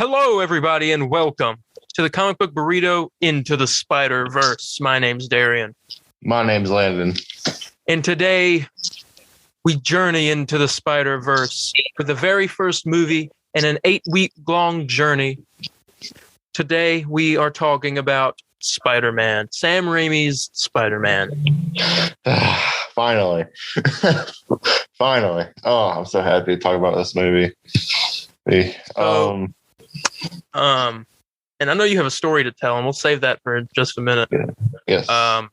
Hello, everybody, and welcome to the comic book Burrito Into the Spider-Verse. My name's Darian. My name's Landon. And today, we journey into the Spider-Verse for the very first movie in an 8-week-long journey. Today, we are talking about Spider-Man. Sam Raimi's Spider-Man. Finally. Finally. Oh, I'm so happy to talk about this movie. And I know you have a story to tell, and we'll save that for just a minute. Yes. But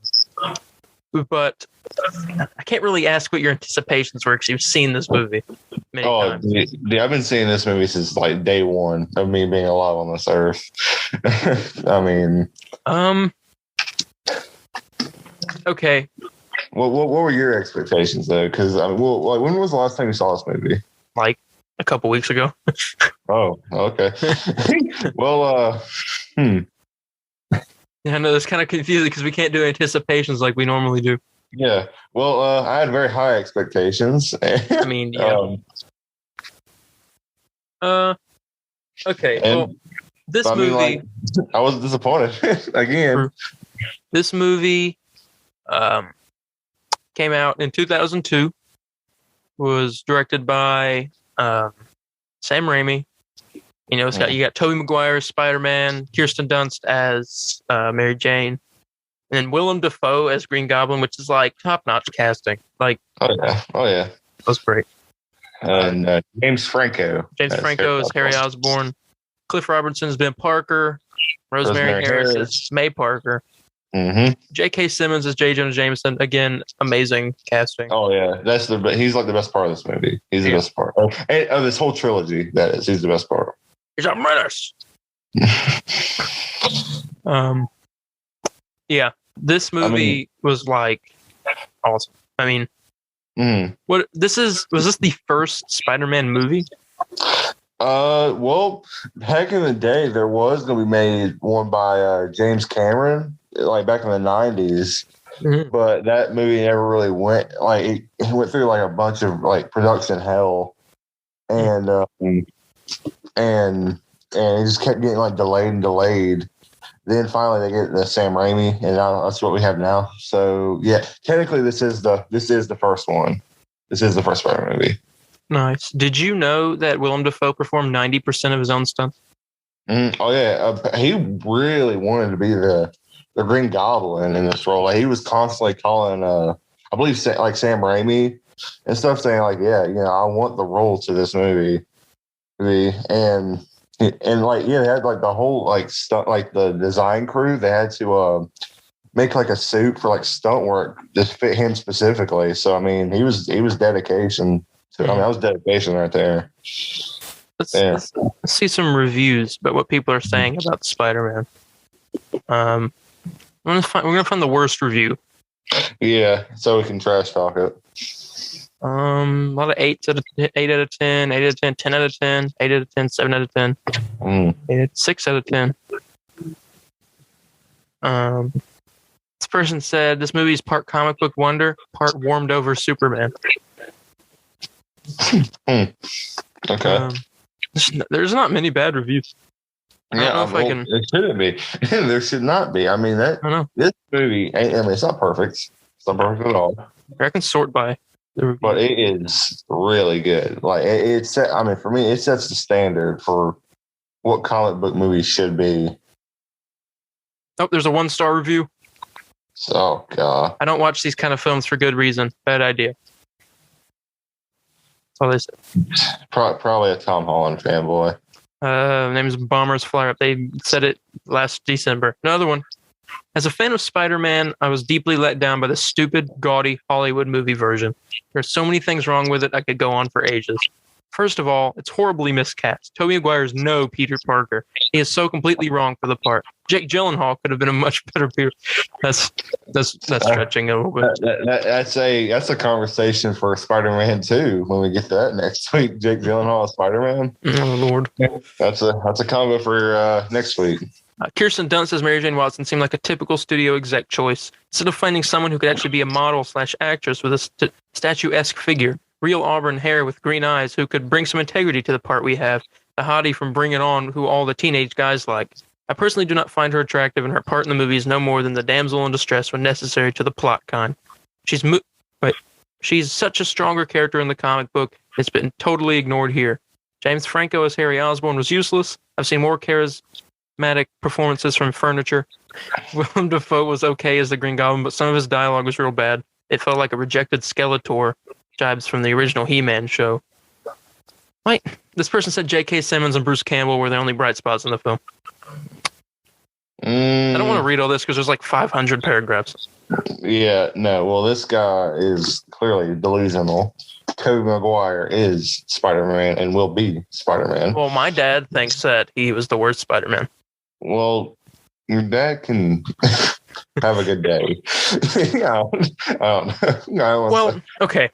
I can't really ask what your anticipations were because you've seen this movie many times. Yeah, I've been seeing this movie since like day one of me being alive on this earth. I mean, okay. What were your expectations though? Because when was the last time you saw this movie? Like a couple weeks ago. Oh, okay. Well, Yeah, I know it's kind of confusing because we can't do anticipations like we normally do. Yeah. Well, I had very high expectations. I mean, yeah. Okay. Well, this movie. I was disappointed again. This movie came out in 2002. Was directed by Sam Raimi. You know, you got Tobey Maguire as Spider-Man, Kirsten Dunst as Mary Jane, and then Willem Dafoe as Green Goblin, which is like top-notch casting. Like, oh yeah, that was great. And James Franco. James Franco is Harry Osborne. Cliff Robertson is Ben Parker. Rosemary Harris is May Parker. Mm-hmm. J.K. Simmons is J. Jonah Jameson. Again, amazing casting. Oh yeah, he's like the best part of this movie. He's the best part of this whole trilogy. That is, he's the best part. He's a menace. Yeah, this movie was like awesome. I mean, was this the first Spider-Man movie? Well, back in the day, there was going to be made one by James Cameron, like back in the 90s. Mm-hmm. But that movie never really went. Like it went through like a bunch of like production hell, and it just kept getting like delayed. Then finally they get the Sam Raimi, and now that's what we have now. So yeah, technically this is the first one. This is the first Spider-Man movie. Nice. Did you know that Willem Dafoe performed 90% of his own stunts? Oh yeah, he really wanted to be the Green Goblin in this role. Like, he was constantly calling, I believe, like Sam Raimi and stuff, saying like, yeah, you know, I want the role to this movie. And like, yeah, they had like the whole like stunt, like the design crew. They had to make like a suit for like stunt work just fit him specifically. So I mean, he was dedication. I mean, that was dedication right there. Let's see some reviews about what people are saying about Spider-Man. We're gonna find the worst review. Yeah, so we can trash talk it. A lot of 8 out of 10, 8 out of 10, 8 out of 10, 10 out of 10, 8 out of 10, 7 out of 10, 6 out of 10. This person said this movie is part comic book wonder, part warmed over Superman. Okay. There's not many bad reviews. Yeah, it shouldn't be. There should not be. I mean, this movie, I mean, it's not perfect. It's not perfect at all. I can sort by the review. But it is really good. Like, I mean, for me, it sets the standard for what comic book movies should be. Oh, there's a 1-star review. Oh, God. I don't watch these kind of films for good reason. Bad idea. That's all they said. Probably a Tom Holland fanboy. Name is Bombers Flyer Up. They said it last December. Another one. As a fan of Spider-Man, I was deeply let down by the stupid, gaudy Hollywood movie version. There's so many things wrong with it, I could go on for ages. First of all, it's horribly miscast. Tobey Maguire is no Peter Parker. He is so completely wrong for the part. Jake Gyllenhaal could have been a much better Peter. That's stretching a little bit. That's a conversation for Spider-Man 2 when we get to that next week. Jake Gyllenhaal as Spider-Man. Oh Lord, that's a combo for next week. Kirsten Dunst as Mary Jane Watson seemed like a typical studio exec choice. Instead of finding someone who could actually be a model/actress with a statuesque figure, real auburn hair with green eyes who could bring some integrity to the part we have, the hottie from Bring It On, who all the teenage guys like. I personally do not find her attractive, and her part in the movie is no more than the damsel in distress when necessary to the plot kind. She's such a stronger character in the comic book. It's been totally ignored here. James Franco as Harry Osborne was useless. I've seen more charismatic performances from Furniture. Willem Dafoe was okay as the Green Goblin, but some of his dialogue was real bad. It felt like a rejected Skeletor jibes from the original He-Man show. Wait, this person said J.K. Simmons and Bruce Campbell were the only bright spots in the film. I don't want to read all this because there's like 500 paragraphs. Yeah, no. Well, this guy is clearly delusional. Tobey Maguire is Spider-Man and will be Spider-Man. Well, my dad thinks that he was the worst Spider-Man. Well, your dad can have a good day. I don't know. Well, okay.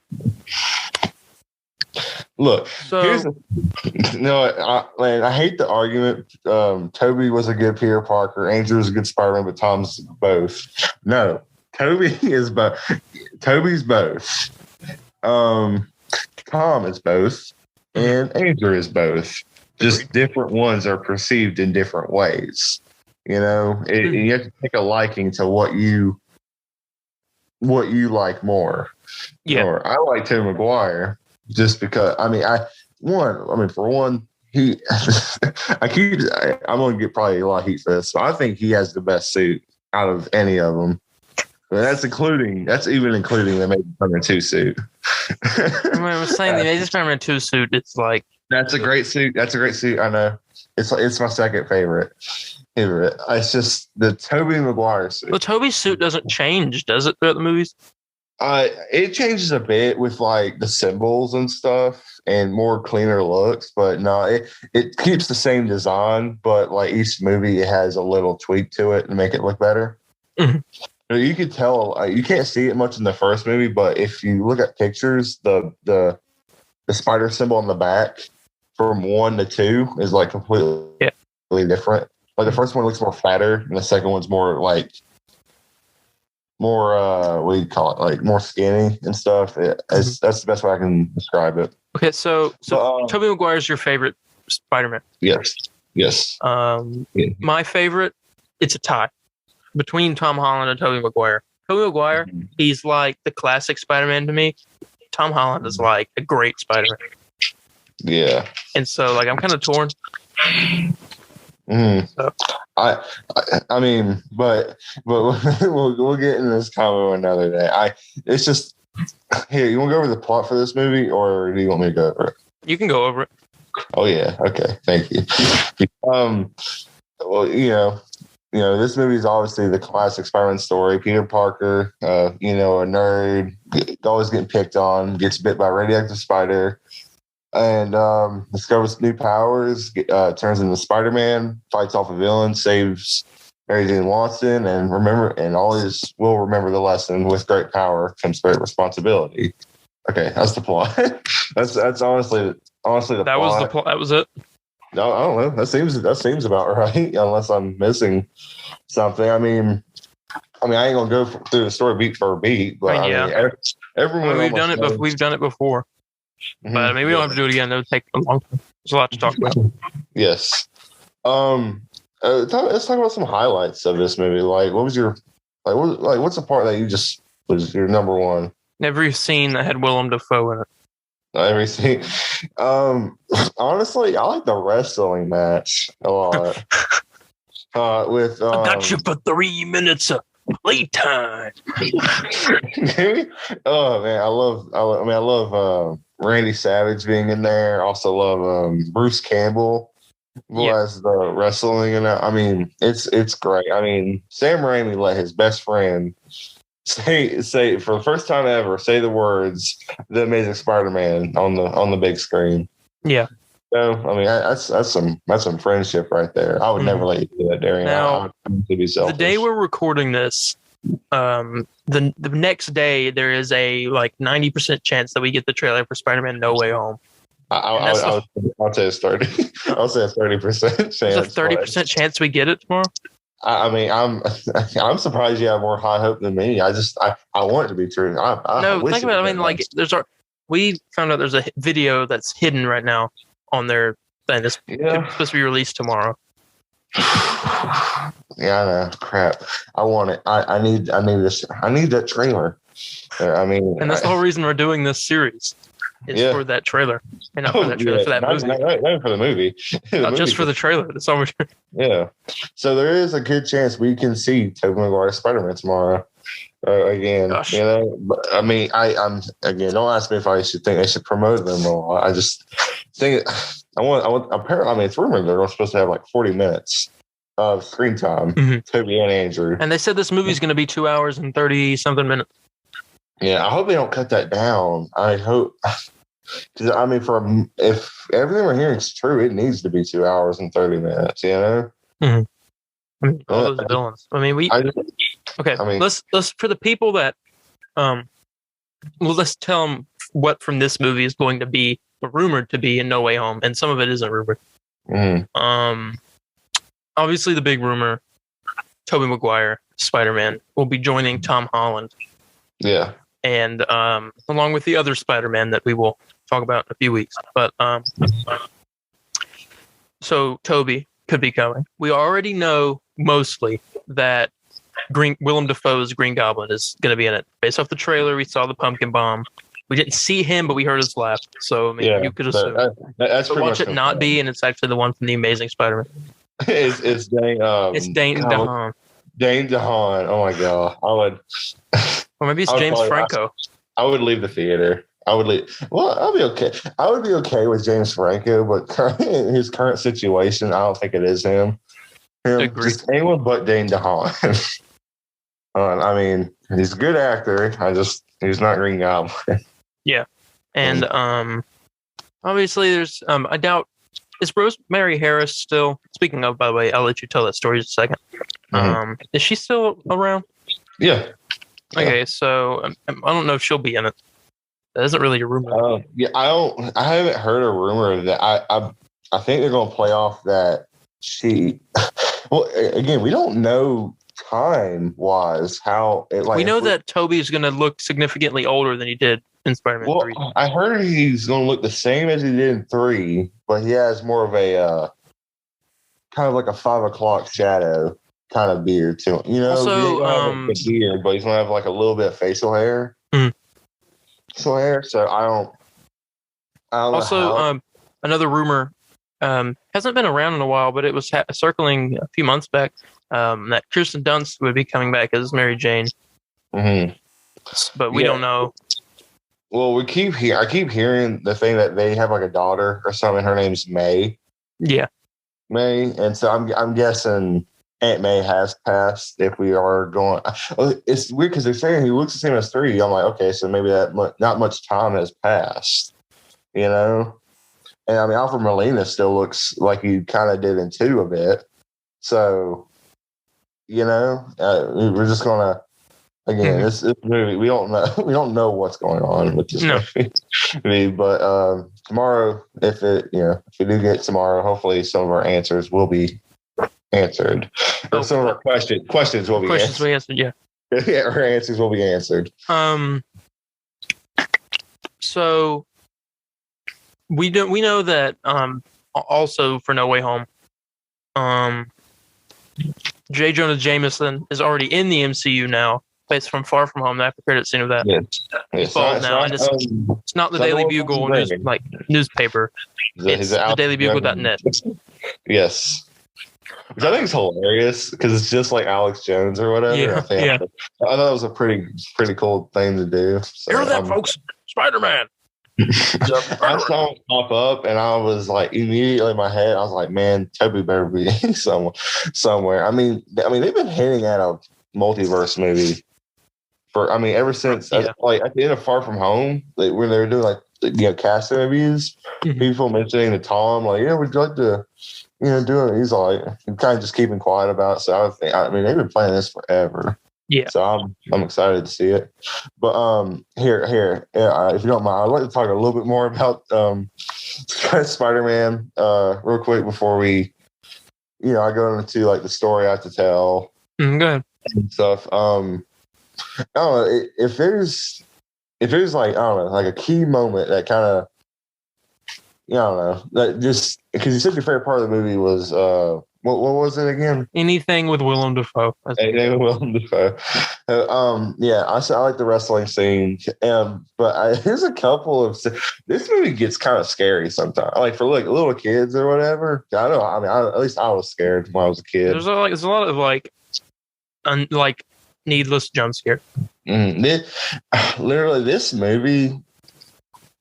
Look, so, I hate the argument. Toby was a good Peter Parker, Andrew was a good Spider-Man, but Tom's both. No, Toby is both. Toby's both. Tom is both, and Andrew is both. Just different ones are perceived in different ways. You know, you have to take a liking to what you like more. Yeah, or I like Tobey Maguire. Just because, for one, I'm going to get probably a lot of heat for this. So I think he has the best suit out of any of them. But that's even including the Amazing Spider-Man 2 suit. I was saying the Amazing Spider-Man 2 suit, it's like... That's a great suit. I know. It's my second favorite. It's just the Tobey Maguire suit. Well, Tobey's suit doesn't change, does it, throughout the movies? It changes a bit with like the symbols and stuff and more cleaner looks, but no, it keeps the same design, but like each movie it has a little tweak to it to make it look better. Mm-hmm. You could tell you can't see it much in the first movie, but if you look at pictures, the spider symbol on the back from 1 to 2 is like completely different. Like the first one looks more fatter, and the second one's more like what do you call it? Like more skinny and stuff. That's the best way I can describe it. Okay, so Tobey Maguire is your favorite Spider-Man? Yes. My favorite, it's a tie between Tom Holland and Tobey Maguire. Tobey Maguire, he's like the classic Spider-Man to me. Tom Holland is like a great Spider-Man. Yeah. And so, like, I'm kind of torn. So. I mean, but we'll get into this combo another day. It's just here. You want to go over the plot for this movie, or do you want me to go over it? You can go over it. Oh yeah, okay, thank you. Well, you know, this movie is obviously the classic Spider-Man story. Peter Parker, a nerd, always getting picked on, gets bit by a radioactive spider. And discovers new powers, turns into Spider-Man, fights off a villain, saves Mary Jane Watson, and always will remember the lesson: with great power comes great responsibility. Okay, that's the plot. that's honestly the that plot. Was the plot. That was it. No, I don't know. That seems about right, unless I'm missing something. I mean, I ain't gonna go through the story beat for beat, but everyone. We've done it, but we've done it before. But I mean, we don't have to do it again. It would take a long time. There's a lot to talk about. Yes. Let's talk about some highlights of this movie. Like, what was your what's the part that you just was your number one? Every scene that had Willem Dafoe in it. Every scene. Honestly, I like the wrestling match a lot. I got you for 3 minutes of playtime. Oh man, I love Randy Savage being in there. I also love Bruce Campbell as the wrestling, and I mean it's great. I mean, Sam Raimi let his best friend say for the first time ever say the words "The Amazing Spider-Man" on the big screen. Yeah. So I mean that's some friendship right there. I would never let you do that, Darian. Now, I would be selfish. The day we're recording this, the next day there is a like 90% chance that we get the trailer for Spider-Man No Way Home. I'll say it's 30. I'll say it's 30% chance. There's a 30% chance we get it tomorrow. I mean, I'm surprised you have more high hope than me. I want it to be true. Think about it. I mean, like we found out there's a video that's hidden right now on their And it's supposed to be released tomorrow. Yeah, I know. Crap. I want it. I need this. I need that trailer. I mean, and that's the whole reason we're doing this series. Is for that trailer, and not for that trailer, for that movie. Not for the movie. Just for the trailer. That's all we're doing. Yeah. So there is a good chance we can see Tobey Maguire's Spider-Man tomorrow. Again, Gosh. you know. But, I mean, I'm again. Don't ask me if I should think they should promote them or I just think I want. Apparently, I mean, it's rumored they're supposed to have like 40 minutes of screen time. Tobey and Andrew. And they said this movie's going to be 2 hours and 30 something minutes. Yeah, I hope they don't cut that down. I hope, because I mean, if everything we're hearing is true, it needs to be 2 hours and 30 minutes. You know, I mean, all those villains. I mean, let's for the people that, let's tell them what from this movie is going to be rumored to be in No Way Home, and some of it isn't rumored. Obviously, the big rumor: Tobey Maguire, Spider-Man, will be joining Tom Holland. Yeah. And along with the other Spider-Man that we will talk about in a few weeks. But so Toby could be coming. We already know mostly that Willem Dafoe's Green Goblin is going to be in it. Based off the trailer, we saw the pumpkin bomb. We didn't see him, but we heard his laugh. So I mean, you could assume. That's but watch it not be, and it's actually the one from the Amazing Spider-Man. It's Dane. It's Dane DeHaan. Dane DeHaan. Oh my god, I would. Or maybe it's James Franco. I would leave the theater. I would leave. Well, I'll be okay. I would be okay with James Franco, but in his current situation, I don't think it is him. Just anyone but Dane DeHaan. I mean, he's a good actor. He's not Green Goblin. Yeah, and obviously there's I doubt. Is Rosemary Harris still? Speaking of, by the way, I'll let you tell that story in a second. Is she still around? Yeah. Okay, so I don't know if she'll be in it. That isn't really a rumor. Yeah, I haven't heard a rumor of that. I think they're going to play off that she. Well, again, we don't know time-wise how it like. We know that Toby is going to look significantly older than he did in Spider-Man 3. I heard he's going to look the same as he did in 3, but he has more of a kind of like a 5 o'clock shadow kind of beard to him. You know, also, have a beard, but he's going to have like a little bit of facial hair. Facial hair. So I don't also, another rumor hasn't been around in a while, but it was circling a few months back that Kirsten Dunst would be coming back as Mary Jane. But we don't know. Well, I keep hearing the thing that they have like a daughter or something. Her name's May. Yeah, May, and so I'm guessing Aunt May has passed. If we are going, it's weird because they're saying he looks the same as 3. I'm like, okay, so maybe not much time has passed, you know. And I mean, Alfred Molina still looks like he kind of did in 2 a bit. So, you know, we're just gonna. Again, this movie, we don't know what's going on with this movie. But tomorrow, if we do get tomorrow, hopefully some of our answers will be answered. Or some of our questions will be answered. Yeah. Yeah, our answers will be answered. So we know that also for No Way Home, J. Jonah Jameson is already in the MCU now. Based from Far From Home, the after credit scene of that. It's not the Daily Bugle newspaper. It's the DailyBugle.net. Yes. Which I think is hilarious because it's just like Alex Jones or whatever. Yeah. I thought it was a pretty cool thing to do. So, hear that, folks? Spider-Man. I saw him pop up, and I was like, immediately in my head, I was like, man, Toby better be somewhere. I mean, they've been hinting at a multiverse movie ever since like at the end of Far From Home, when they were doing cast interviews, people mentioning to Tom like, yeah, would you like to do it? He's like, kind of just keeping quiet about it. So I mean they've been playing this forever. Yeah. So I'm excited to see it. But here, if you don't mind, I'd like to talk a little bit more about Spider-Man real quick before we I go into like the story I have to tell. Go ahead. And stuff. I don't know if there's like, I don't know, like a key moment that kind of I don't know. That just because you said your favorite part of the movie was what was it again? Anything with Willem Dafoe. Hey, Willem Dafoe. Yeah, I like the wrestling scene, but there's a couple of this movie gets kind of scary sometimes. Like for like little kids or whatever. I don't know. I mean, at least I was scared when I was a kid. There's a lot of like needless jump scare. Literally, this movie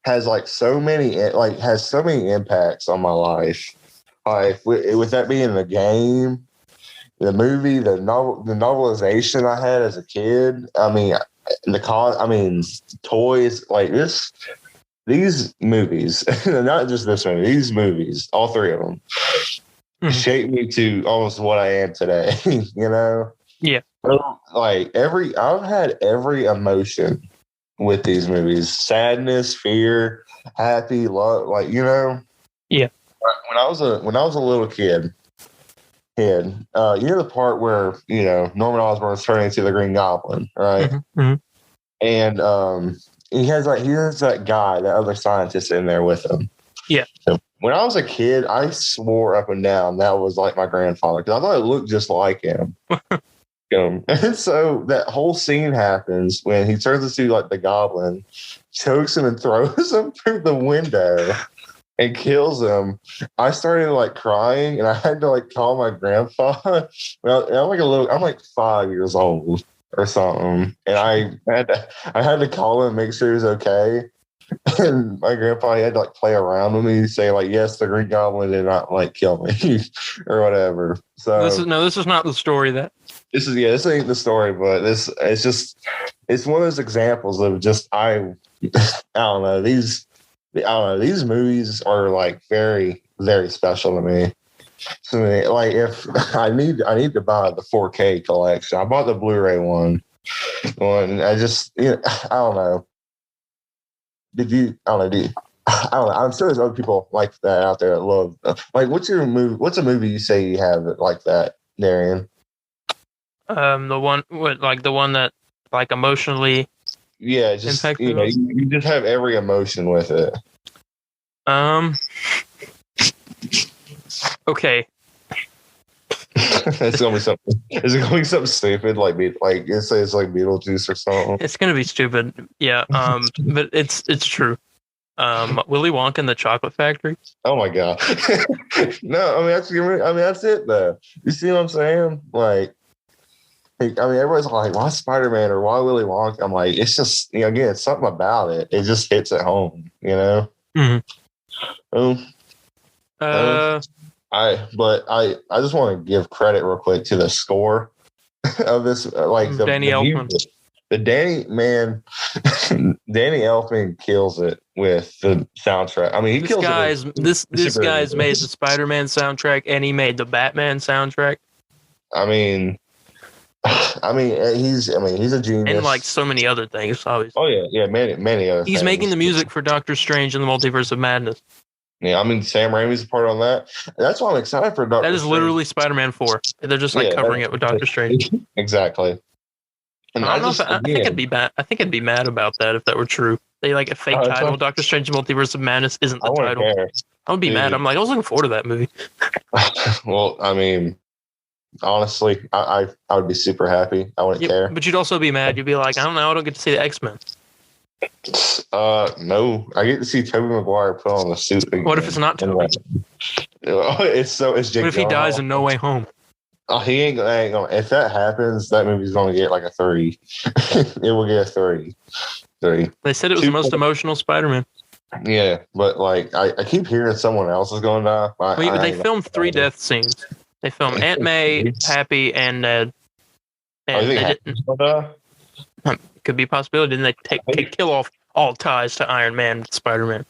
has so many impacts on my life. Like with that being the game, the movie, the novelization I had as a kid. I mean, toys like this. These movies, not just this movie. These movies, all three of them, shaped me to almost what I am today. You know. Yeah. I've had every emotion with these movies: sadness, fear, happy, love. Yeah. When I was a little kid, you know the part where Norman Osborn is turning into the Green Goblin, right? Mm-hmm. And he has that guy, that other scientist in there with him. Yeah. So when I was a kid, I swore up and down that was like my grandfather because I thought it looked just like him. And so that whole scene happens when he turns into the Goblin, chokes him and throws him through the window and kills him. I started crying and I had to call my grandpa. I'm like 5 years old or something, and I had to call him and make sure he was okay. And my grandpa had to play around with me, say yes, the Green Goblin did not kill me or whatever. So this is not the story that. This ain't the story, but it's one of those examples of just I don't know, these movies are very, very special to me. So if I need to buy the 4K collection. I bought the Blu-ray one. I just I don't know. I don't know. I'm sure there's other people like that out there that love. What's your movie? What's a movie you say you have like that, Darian? The one that emotionally. Yeah, just you just have every emotion with it. Okay. It's gonna be something. Is it gonna be something stupid like it's like Beetlejuice or something? It's gonna be stupid. Yeah. But it's true. Willy Wonka and the Chocolate Factory. Oh my god. No, that's it though. You see what I'm saying? Everybody's like, why Spider-Man or why Willy Wonka? I'm like, it's just again, it's something about it. It just hits at home, Mm-hmm. I just want to give credit real quick to the score of this, Danny Elfman. Danny Elfman kills it with the soundtrack. I mean, he kills it. This guy's made the Spider-Man soundtrack and he made the Batman soundtrack. He's a genius. And so many other things, obviously. Oh yeah, many other things. He's making the music for Doctor Strange and the Multiverse of Madness. Yeah, Sam Raimi's a part on that. That's why I'm excited for Doctor Strange. That is literally Spider-Man 4. They're just covering it with Doctor Strange. Exactly. And I think I'd be mad. I think I'd be mad about that if that were true. They a fake title. Doctor Strange and Multiverse of Madness isn't the title. I would be mad. I'm I was looking forward to that movie. Well, honestly, I would be super happy. I wouldn't care. But you'd also be mad. You'd be like, I don't know. I don't get to see the X-Men. No, I get to see Tobey Maguire put on the suit again. What if it's not Tobey? It's Jake. What if he dies in No Way Home? Oh, he ain't gonna. If that happens, that movie's gonna get a 3. It will get a 3. They said it was the most emotional Spider-Man. Yeah, but I keep hearing someone else is going to die. They filmed 3 death scenes. They filmed Aunt May, Happy, and Ned. And you think Happy's gonna die? Could be a possibility. Then they kill off all ties to Iron Man and Spider-Man.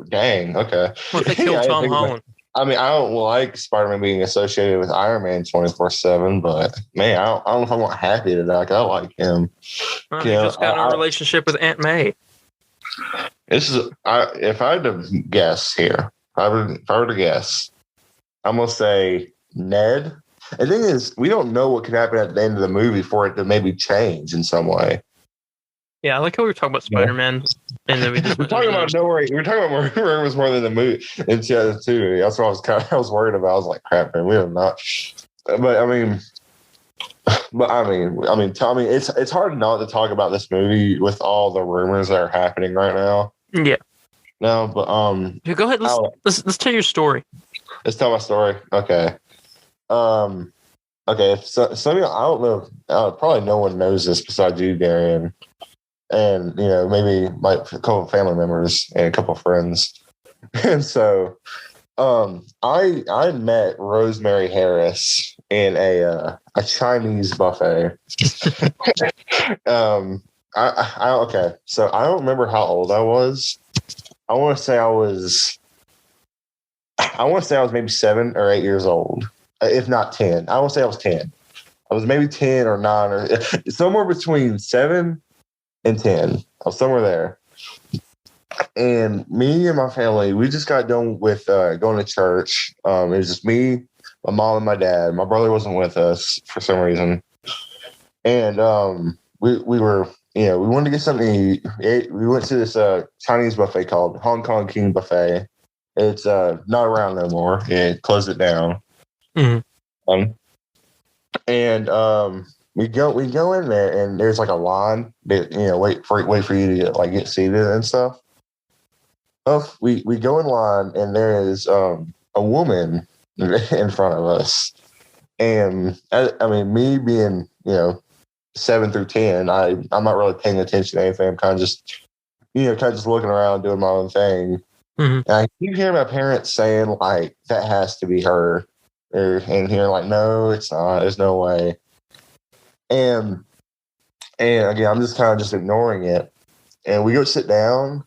Dang, okay. What if they kill Tom Holland? I don't like Spider-Man being associated with Iron Man 24/7, but man, I don't know if I want Happy to die. I like him. He just got in a relationship with Aunt May. If I had to guess here, if I were to guess, I'm gonna say Ned. The thing is, we don't know what could happen at the end of the movie for it to maybe change in some way. Yeah, I like how we were talking about Spider-Man, and then we just We're talking about We're talking about more was more than the movie in 2002. That's what I was worried about. I was like, crap, man, we have not. But I mean, it's hard not to talk about this movie with all the rumors that are happening right now. Yeah. No, but yeah, go ahead. Let's tell your story. Let's tell my story. Okay. Okay. So some of you, I don't know. Probably no one knows this besides you, Darian, and maybe like a couple of family members and a couple of friends. And so, I met Rosemary Harris in a Chinese buffet. Okay. So I don't remember how old I was. I want to say I was maybe 7 or 8 years old, if not 10. I want to say I was 10. I was maybe 10 or 9 or somewhere between 7 and 10. I was somewhere there. And me and my family, we just got done with going to church. It was just me, my mom, and my dad. My brother wasn't with us for some reason. And we were, we wanted to get something to eat. We went to this Chinese buffet called Hong Kong King Buffet. It's not around no more. It closed it down. Mm-hmm. We go in there, and there's like a line that wait for you to get seated and stuff. We go in line, and there is a woman in front of us, and me being 7 through 10, I'm not really paying attention to anything. I'm kind of just looking around, doing my own thing. Mm-hmm. And I keep hearing my parents saying like, that has to be her, and here like, no, it's not. There's no way. And again, I'm just kind of just ignoring it. And we go sit down,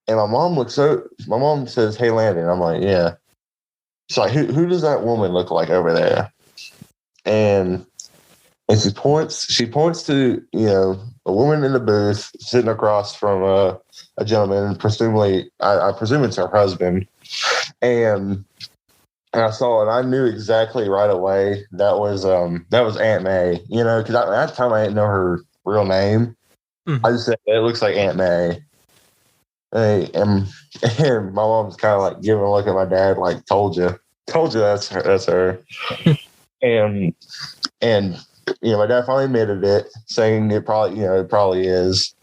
and my mom says, "Hey, Landon." I'm like, "Yeah." She's like, "Who does that woman look like over there?" And she points to a woman in the booth sitting across from a gentleman, presumably I presume it's her husband. And I saw it. I knew exactly right away that was Aunt May. Because at that time I didn't know her real name. Mm-hmm. I just said it looks like Aunt May. And my mom's kind of like giving a look at my dad, like, told you that's her. and my dad finally admitted it, saying it probably is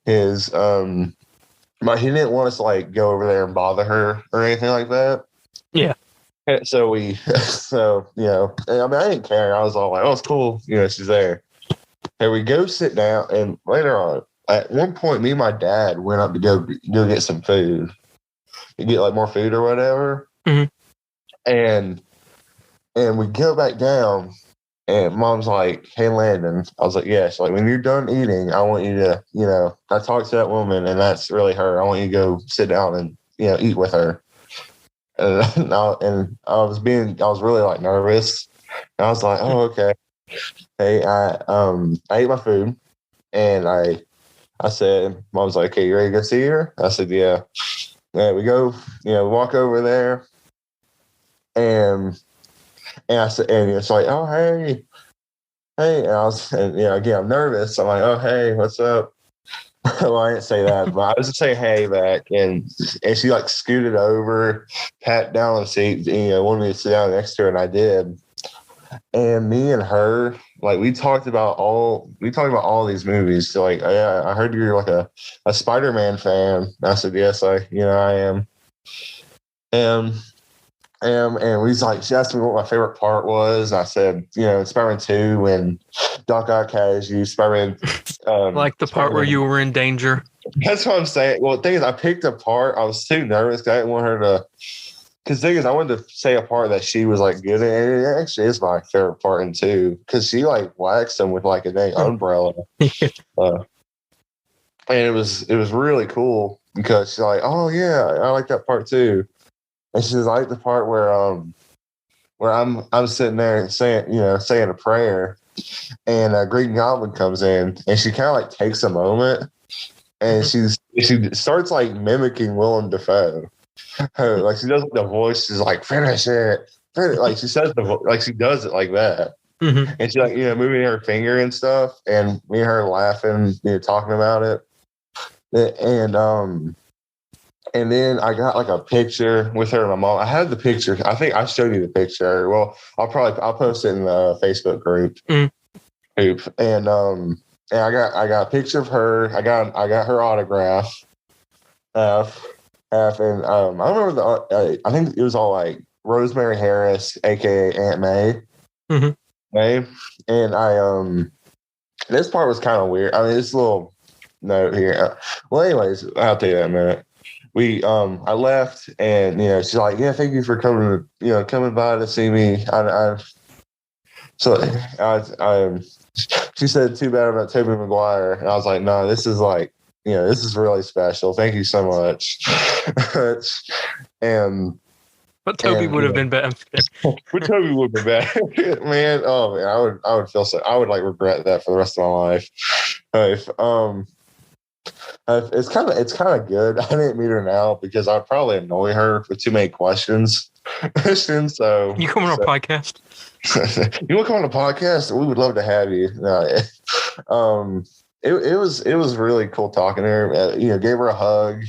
his. But he didn't want us to like go over there and bother her or anything like that. Yeah. So I didn't care. I was all like, "Oh, it's cool." She's there. And we go sit down, and later on, at one point, me and my dad went up to go get some food, to get like more food or whatever. Mm-hmm. And we go back down, and Mom's like, "Hey, Landon." I was like, "Yeah." She's like, "When you're done eating, I want you to, I talked to that woman, and that's really her. I want you to go sit down and eat with her." And I was really like nervous. And I was like, "Oh, okay." Hey, I ate my food, and I said, Mom's like, "Okay, you ready to go see her?" I said, "Yeah." Yeah, we go, walk over there, and I said, and it's like, "Oh, hey," and again, I'm nervous. I'm like, "Oh, hey, what's up?" Well, I didn't say that, but I was just saying hey back, and she like scooted over, pat down the seat, wanted me to sit down next to her, and I did. And me and her, like, we talked about all these movies. So like, "Yeah, I heard you're like a Spider-Man fan." And I said, "Yes, I am." And we like, she asked me what my favorite part was. And I said, Spider-Man 2 when Doc Ock has you, Spider-Man. Like the part where you were in danger. That's what I'm saying. Well, the thing is, I picked a part. I was too nervous because I didn't want her to. Because the thing is, I wanted to say a part that she was like good at. And it actually is my favorite part in 2 because she like waxed him with like a dang umbrella. And it was really cool because she's like, "Oh yeah, I like that part too." And she's like the part where I'm sitting there saying a prayer, and Green Goblin comes in, and she kind of like takes a moment, and she starts like mimicking Willem Dafoe. Like she does the voice, she's like, "Finish it," like she says she does it like that. and she like moving her finger and stuff, and me and her laughing, talking about it, and then I got like a picture with her and my mom. I had the picture. I think I showed you the picture. Well, I'll post it in the Facebook group. And I got a picture of her. I got her autograph. And I don't remember I think it was all like Rosemary Harris, aka Aunt May. May. And this part was kind of weird. I mean, this little note here. Well, anyways, I'll tell you that in a minute. I left, and she's like, yeah, thank you for coming by to see me. She said too bad about Tobey Maguire, and I was like, no, this is like, this is really special. Thank you so much. But Toby would have been bad. But Toby would have been bad, man. Oh man, I would feel so. I would like regret that for the rest of my life. It's kind of good. I didn't meet her now because I'd probably annoy her with too many questions. So you come on our podcast? You want to come on a podcast? We would love to have you. No, it was really cool talking to her. Gave her a hug.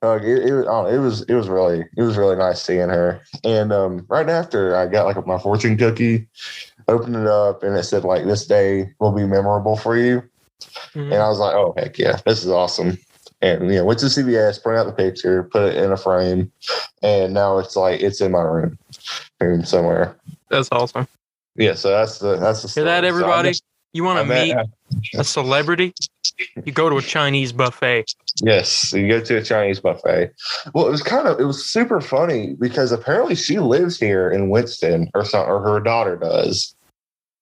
It was really nice seeing her. And right after, I got like my fortune cookie, opened it up, and it said like, "This day will be memorable for you." And I was like, "Oh heck yeah, this is awesome!" And went to CVS, print out the picture, put it in a frame, and now it's in my room somewhere. That's awesome. Yeah, so that's the hear that, everybody? So you want to meet a celebrity? You go to a Chinese buffet. Yes, you go to a Chinese buffet. Well, it was super funny because apparently she lives here in Winston or something, or her daughter does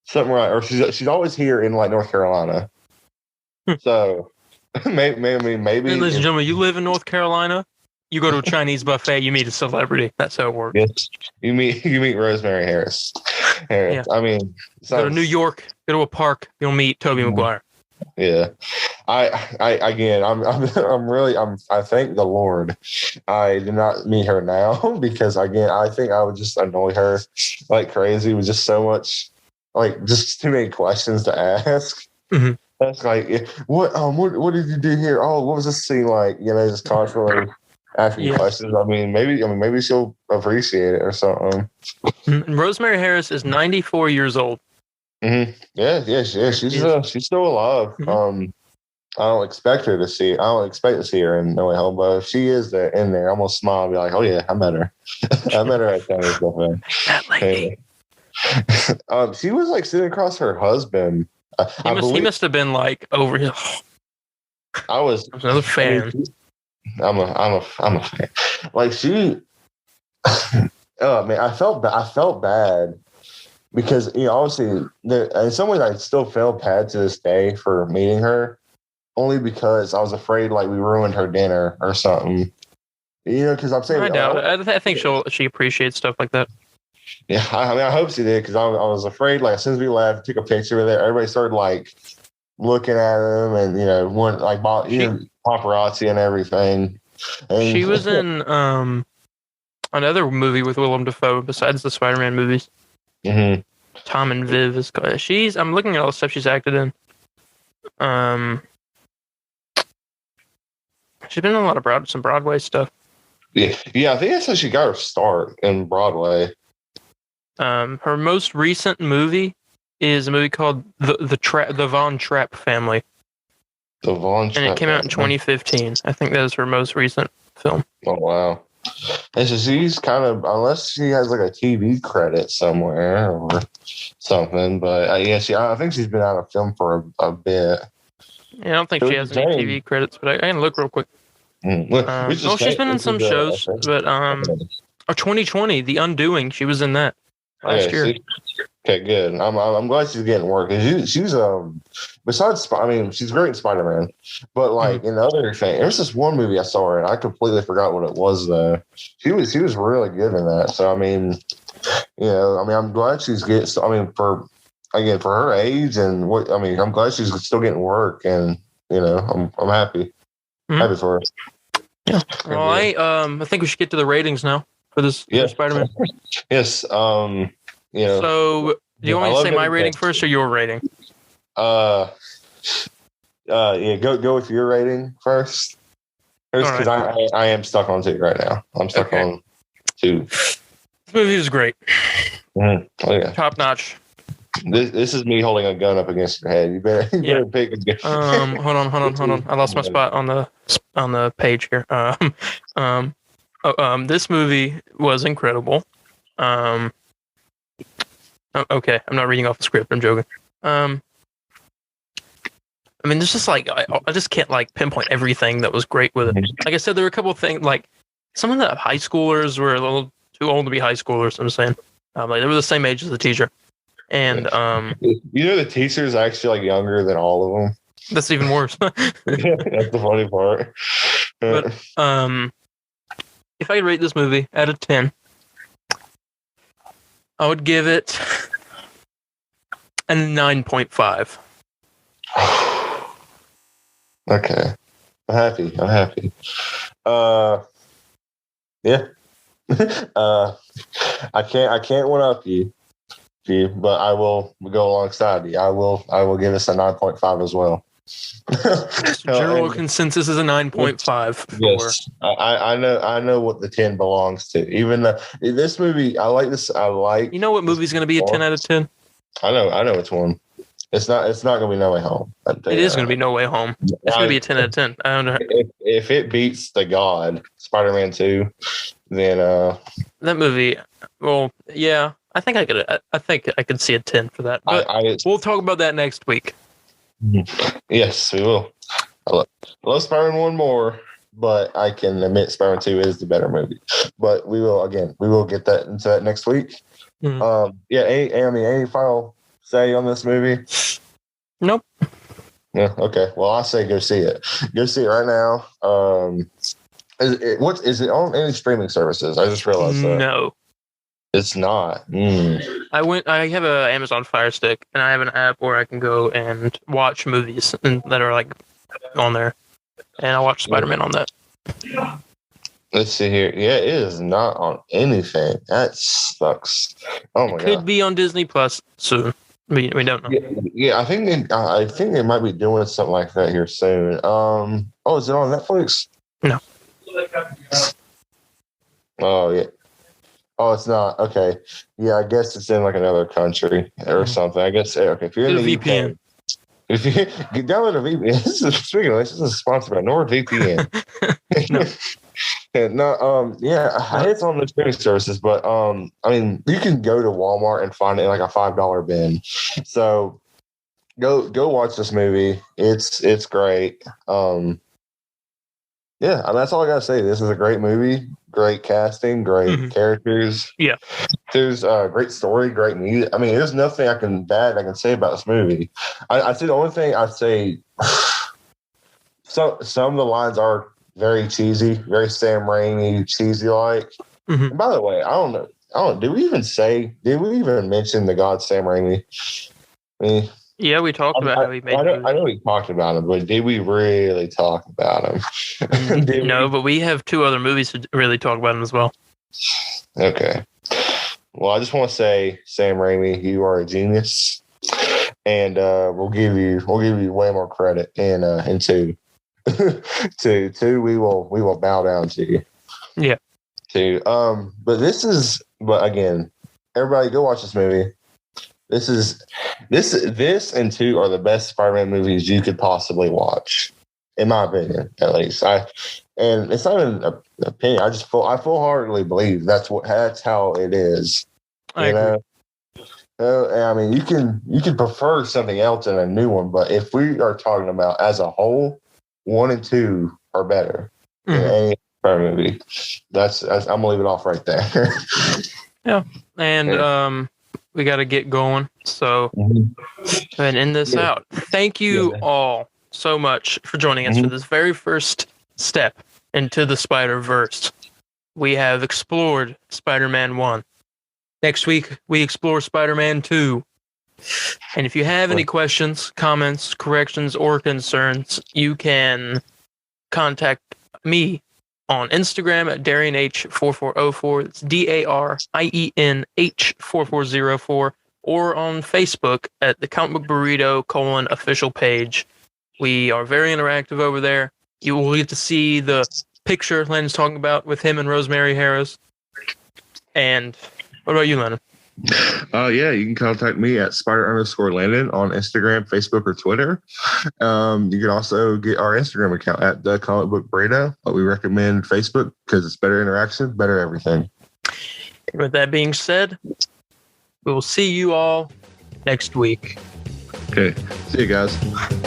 something, right? Or she's always here in like North Carolina. So maybe. Ladies and gentlemen, you live in North Carolina. You go to a Chinese buffet. You meet a celebrity. That's how it works. Yes, you meet Rosemary Harris. Yeah. I mean, go to New York. Go to a park. You'll meet Tobey Maguire. Yeah, I thank the Lord I did not meet her now because again I think I would just annoy her like crazy with just so much just too many questions to ask. That's like what did you do here? Oh, what was this scene like? Just constantly asking questions. Maybe she'll appreciate it or something. Rosemary Harris is 94 years old. Mm-hmm. Yeah. She's still alive. I don't expect to see her in No Way Home, but if she is in there, I'm gonna smile and be like, "Oh yeah, I met her. I met her at Chinese buffet." That lady. She was like sitting across her husband. He must have been like over here. I was another fan. I'm a fan. Like she. Oh man, I felt bad. Because obviously, in some ways, I still feel bad to this day for meeting her, only because I was afraid like we ruined her dinner or something. Because I'm saying I doubt it. I think she appreciates stuff like that. Yeah, I hope she did because I was afraid. Like as soon as we left, took a picture with her, everybody started like looking at him, and one like paparazzi and everything. And she was in another movie with Willem Dafoe besides the Spider-Man movies. Mm-hmm. Tom and Viv is called. I'm looking at all the stuff she's acted in. She's been in a lot of some Broadway stuff. Yeah. I think that's how she got her start in Broadway. Her most recent movie is a movie called The Von Trapp Family. The Von Trapp, and it came out in 2015. I think that is her most recent film. Oh wow. And so she's kind of, unless she has like a TV credit somewhere or something, but I think she's been out of film for a bit. Yeah, I don't think she has any TV credits, but I can look real quick. She's been in some shows, but 2020, The Undoing, she was in that last year. Okay, good. I'm glad she's getting work. She's besides, she's great in Spider-Man, but like in other things, there's this one movie I saw her and I completely forgot what it was though. She was really good in that. So I'm glad she's getting. For her age and I'm glad she's still getting work, and I'm happy, happy for her. Yeah. Well, I think we should get to the ratings now for this for Spider-Man. Yes. So Do you want me to say my rating first or your rating? Yeah, go with your rating first. Because I am stuck on 2 right now. I'm stuck on 2. This movie is great. Mm-hmm. Oh, yeah. Top notch. This is me holding a gun up against your head. You better pick a gun. Hold on. I lost my spot on the page here. This movie was incredible. Okay, I'm not reading off the script. I'm joking. I mean, there's just like I just can't like pinpoint everything that was great with it. Like I said, there were a couple of things like some of the high schoolers were a little too old to be high schoolers. I'm saying, like they were the same age as the teacher, and the teacher's actually like younger than all of them. That's even worse. That's the funny part. But if I could rate this movie out of 10, I would give it a 9.5. Okay. I'm happy. Yeah. I can't one up you, but I will go alongside you. I will give us a 9.5 as well. General consensus is a 9.5. Yes, I know what the 10 belongs to. Even this movie, I like this. You know what movie's going to be a 10 out of 10? I know it's one. It's not going to be No Way Home. It is going to be No Way Home. It's going to be a 10 out of 10. I don't know. If it beats the God Spider-Man 2, then that movie. Well, yeah, I think I could see a 10 for that. But we'll talk about that next week. Yes, we will. I love Spider-Man 1 more, but I can admit Spider-Man 2 is the better movie. But we will get that into that next week. Mm-hmm. Any final say on this movie? Nope. Yeah. Okay. Well, I say go see it. Go see it right now. Is it on any streaming services? I just realized that. No. It's not. I have a Amazon Fire Stick, and I have an app where I can go and watch movies that are like on there, and I watch Spider-Man on that. Let's see here. Yeah, it is not on anything. That sucks. Oh my god. Could be on Disney Plus soon. We don't know. Yeah, I think they might be doing something like that here soon. Is it on Netflix? No. Oh yeah. Oh, it's not. Okay. Yeah, I guess it's in like another country or something. I guess, okay. If you're in the VPN. UK, if you download a VPN, speaking of this is sponsored by NordVPN. It's on the streaming services, but I mean, you can go to Walmart and find it in like a $5 bin. So go watch this movie. It's great. Yeah, I mean, that's all I gotta say. This is a great movie, great casting, great characters. Yeah, there's a great story, great music. I mean, there's nothing I can say about this movie. I say the only thing I'd say, some of the lines are very cheesy, very Sam Raimi cheesy like. Mm-hmm. By the way, I don't know. Did we even mention the God Sam Raimi? I mean, yeah, we talked about how he made. I know we talked about him, but did we really talk about him? No, but we have 2 other movies to really talk about him as well. Okay. Well, I just want to say, Sam Raimi, you are a genius, and we'll give you way more credit in 2. 2, we will bow down to you. Yeah. 2. But again, everybody go watch this movie. This and 2 are the best Spider-Man movies you could possibly watch, in my opinion, at least. And it's not an opinion. I full-heartedly believe that's how it is. I agree. I mean, you can prefer something else in a new one, but if we are talking about as a whole, 1 and 2 are better than any Spider-Man movie. I'm gonna leave it off right there. Yeah, and we got to get going, so and end this out. Thank you all so much for joining us for this very first step into the Spider-Verse. We have explored Spider-Man 1. Next week, we explore Spider-Man 2. And if you have any questions, comments, corrections, or concerns, you can contact me on Instagram at DarienH4404. It's DarienH4404. or on Facebook at the Comic Book Burrito official page. We are very interactive over there. You will get to see the picture Len's talking about with him and Rosemary Harris. And what about you, Lennon? Yeah, you can contact me at Spider_Landon on Instagram, Facebook, or Twitter. You can also get our Instagram account at the Comic Book Burrito. But we recommend Facebook because it's better interaction, better everything. And with that being said, we will see you all next week. Okay, see you guys.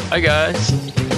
Bye, guys.